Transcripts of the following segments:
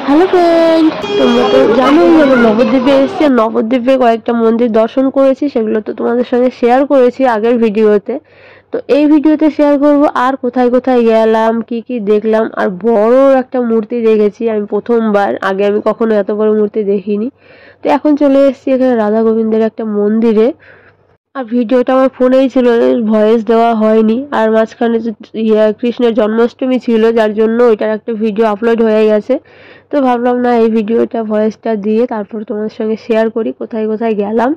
Hello friend, তোমরা তো জানোই আমি নবদ্বীপে এসেছি। নবদ্বীপে কয়েকটা মন্দির দর্শন করেছি, সেগুলো তো তোমাদের সঙ্গে শেয়ার করেছি আগের ভিডিওতে। তো এই ভিডিওতে শেয়ার করব আর কোথায় কোথায় গেলাম, কি কি দেখলাম। আর বড় একটা মূর্তি দেখেছি আমি প্রথমবার, আগে আমি কখনো এত বড় মূর্তি দেখিনি। তো এখন চলে এসেছি এখানে রাধা গোবিন্দের একটা মন্দিরে। আর ভিডিওটা আমার ফোনেই ছিল, ভয়েস দেওয়া হয়নি। আর মাঝখানে কৃষ্ণের জন্মাষ্টমী ছিল, যার জন্য ওইটার একটা ভিডিও আপলোড হয়ে গেছে। তো ভাবলাম না, এই ভিডিওটা ভয়েসটা দিয়ে তারপর তোমাদের সঙ্গে শেয়ার করি কোথায় কোথায় গেলাম।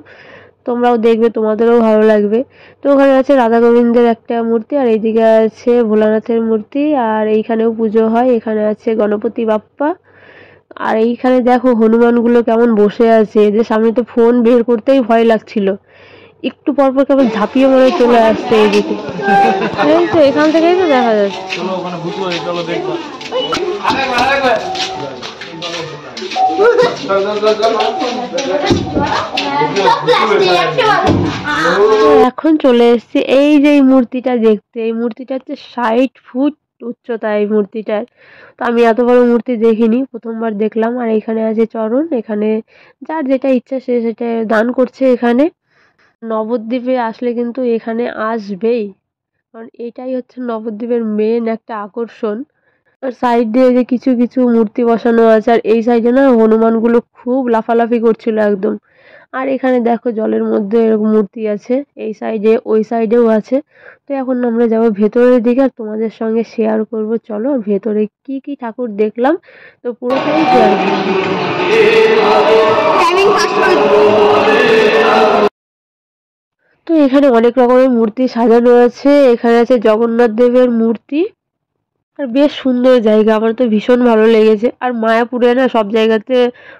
তোমরাও দেখবে, তোমাদেরও ভালো লাগবে। তো ওখানে আছে রাধা গোবিন্দের একটা মূর্তি, আর এইদিকে আছে ভোলানাথের মূর্তি, আর এইখানেও পুজো হয়। এখানে আছে গণপতি বাপ্পা। আর এইখানে দেখো হনুমানগুলো কেমন বসে আছে, এদের সামনে তো ফোন বের করতেই ভয় লাগছিল। একটু পরপর কেমন ঝাঁপিয়ে মনে চলে আসছে এইদিকে। এই তো এখান থেকেই তো দেখা যাচ্ছে। এখন চলে এসেছি এই যে এই মূর্তিটা দেখতে। এই মূর্তিটা হচ্ছে 60 ফুট উচ্চতা এই মূর্তিটার। তো আমি এত বড় মূর্তি দেখিনি, প্রথমবার দেখলাম। আর এখানে আছে চরণ, এখানে যার যেটা ইচ্ছা সে সেটা দান করছে। এখানে নবদ্বীপে আসলে কিন্তু এখানে আসবেই, কারণ এটাই হচ্ছে নবদ্বীপের মেন একটা আকর্ষণ। আর সাইড দিয়ে যে কিছু কিছু মূর্তি বসানো আছে, আর এই সাইডে না হনুমানগুলো খুব লাফালাফি করছিল একদম। আর এখানে দেখো জলের মধ্যে এরকম মূর্তি আছে, এই সাইডে ওই সাইডেও আছে। তো এখন আমরা যাবো ভেতরের দিকে, আর তোমাদের সঙ্গে শেয়ার করব। চলো ভেতরে কি কি ঠাকুর দেখলাম তো পুরোটাই শেয়ার করবো। তো এখানে অনেক রকমের মূর্তি সাজানো আছে। এখানে আছে জগন্নাথ দেবের মূর্তি। আর বেশ সুন্দর জায়গা, আমার তো ভীষণ ভালো লেগেছে। আর মায়াপুরে না সব জায়গাতে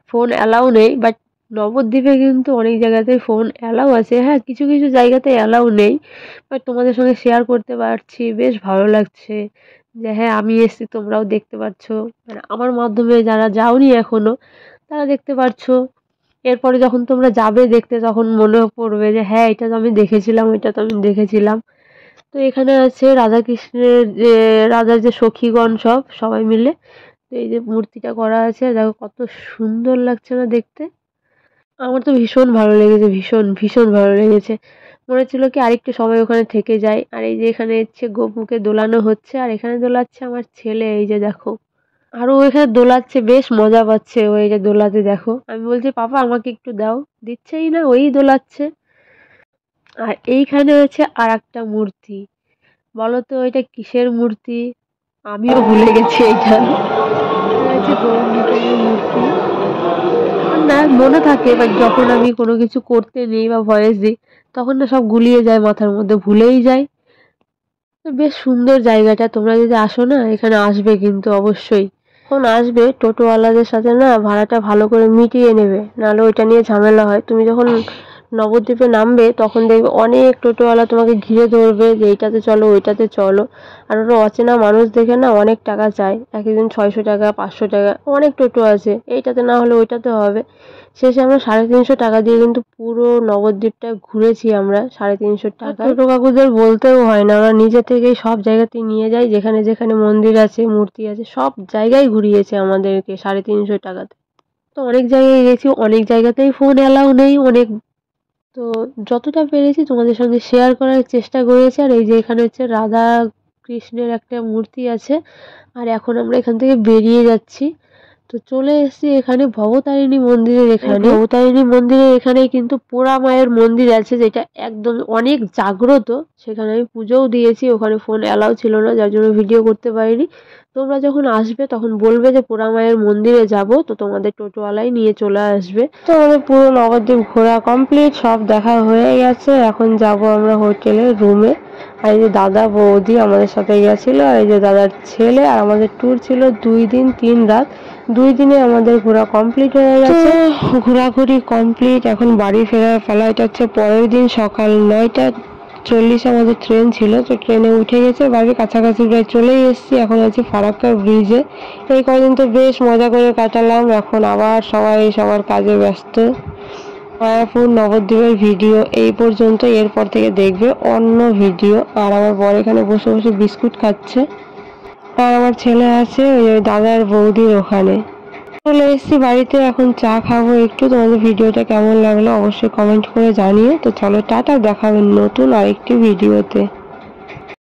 ফোন অ্যালাউ নেই, বাট নবদ্বীপে কিন্তু অনেক জায়গাতেই ফোন অ্যালাউ আছে। হ্যাঁ, কিছু কিছু জায়গাতে অ্যালাউ নেই, বাট তোমাদের সঙ্গে শেয়ার করতে পারছি, বেশ ভালো লাগছে যে হ্যাঁ আমি এসেছি, তোমরাও দেখতে পাচ্ছ। মানে আমার মাধ্যমে যারা যাওনি এখনো তারা দেখতে পারছো। এরপরে যখন তোমরা যাবে দেখতে, তখন মনে পড়বে যে হ্যাঁ এটা তো আমি দেখেছিলাম, এটা তো আমি দেখেছিলাম। তো এখানে আছে রাধাকৃষ্ণের যে রাধার যে সখীগণ সবাই মিলে। তো এই যে মূর্তিটা করা আছে, দেখো কত সুন্দর লাগছে না দেখতে। আমার তো ভীষণ ভালো লেগেছে, ভীষণ ভীষণ ভালো লেগেছে। মনে হচ্ছিল কি আরেকটু সময় ওখানে থেকে যায়। আর এই যে এখানে হচ্ছে গোপুকে দোলানো হচ্ছে, আর এখানে দোলাচ্ছে আমার ছেলে, এই যে দেখো। আর ও এখানে দোলাচ্ছে, বেশ মজা পাচ্ছে ও এই যে দোলাতে। দেখো আমি বলছি পাপা আমাকে একটু দাও, দিচ্ছেই না, ওই দোলাচ্ছে। আর এইখানে আছে আর একটা মূর্তি, বলো তো এটা কিসের মূর্তি? আমিও ভুলে গেছি। এইটা হচ্ছে গৌরনিতাইয়ের মূর্তি। না মনে থাকে, বাট যখন আমি কোনো কিছু করতে নেই বা ভয়েস দিই, তখন না সব গুলিয়ে যায় মাথার মধ্যে, ভুলেই যায়। তো বেশ সুন্দর জায়গাটা, তোমরা যদি আসো না এখানে আসবে কিন্তু অবশ্যই। এখন আসবে টোটোওয়ালাদের সাথে না ভাড়াটা ভালো করে মিটিয়ে নেবে, নাহলে ওইটা নিয়ে ঝামেলা হয়। তুমি যখন নবদ্বীপে নামবে তখন দেখবে অনেক টোটোওয়ালা তোমাকে ঘিরে ধরবে যে এইটাতে চলো ওইটাতে চলো। আর ওরা অচেনা মানুষ দেখে না অনেক টাকা চায়, এক একজন 600 টাকা 500 টাকা, অনেক টোটো আছে, এইটাতে না হলে ওইটাতে হবে। শেষে আমরা 350 টাকা দিয়ে কিন্তু পুরো নবদ্বীপটা ঘুরেছি আমরা 350 টাকা। টোটো কাকুদের বলতেও হয় না, ওরা নিজে থেকেই সব জায়গাতেই নিয়ে যায়, যেখানে যেখানে মন্দির আছে মূর্তি আছে সব জায়গায় ঘুরিয়েছে আমাদেরকে 350 টাকাতে। তো অনেক জায়গায় গেছি, অনেক জায়গাতেই ফোন অ্যালাউ নেই অনেক। তো যতটা পেরেছি তোমাদের সঙ্গে শেয়ার করার চেষ্টা করেছি। আর এই যে এখানে হচ্ছে রাধা কৃষ্ণের একটা মূর্তি আছে। আর এখন আমরা এখান থেকে বেরিয়ে যাচ্ছি। তো চলে এসেছি এখানে ভবতারিণী মন্দিরের এখানে। ভবতারিণী মন্দিরের এখানে কিন্তু পোড়া মায়ের মন্দির আছে, যেটা একদম অনেক জাগ্রত। সেখানে আমি পুজোও দিয়েছি, ওখানে ফোন অ্যালাউ ছিল না, যার জন্য ভিডিও করতে পারিনি। তোমরা যখন আসবে তখন বলবে যে পোড়া মায়ের মন্দিরে যাব, তো তোমাদের টোটোওয়ালাই নিয়ে চলে আসবে। তো আমাদের পুরো নবদ্বীপ ঘোরা কমপ্লিট, সব দেখা হয়ে গেছে। এখন যাব আমরা হোটেলে রুমে। আর এই যে দাদা বৌদি আমাদের সাথে গেছিল, আর এই যে দাদার ছেলে। আর আমাদের ট্যুর ছিল 2 দিন 3 রাত। 2 দিনে আমাদের ঘোরা কমপ্লিট হয়ে গেছে। ঘোরাঘুরি কমপ্লিট, এখন বাড়ি ফেরার পালা। এটা হচ্ছে পরের দিন সকাল 9টা 40 আমাদের ট্রেন ছিল। তো ট্রেনে উঠে গেছে, বাড়ির কাছাকাছি প্রায় চলেই এসেছি। এখন আছি ফারাক্কা ব্রিজে। এই কদিন তো বেশ মজা করে কাটালাম, এখন আবার সবাই সবার কাজে ব্যস্ত। মায়াপুর নবদ্বীপের ভিডিও এই পর্যন্ত, এরপর থেকে দেখবে অন্য ভিডিও। আর আমার বর এখানে বসে বসে বিস্কুট খাচ্ছে। আর আমার ছেলে আছে ওই দাদার বৌদির ওখানে। চলে এসেছি বাড়িতে, এখন চা খাবো একটু। তোমাদের ভিডিওটা কেমন লাগলো অবশ্যই কমেন্ট করে জানিও। তো চলো টাটা, দেখা হবে নতুন আরেকটি ভিডিওতে।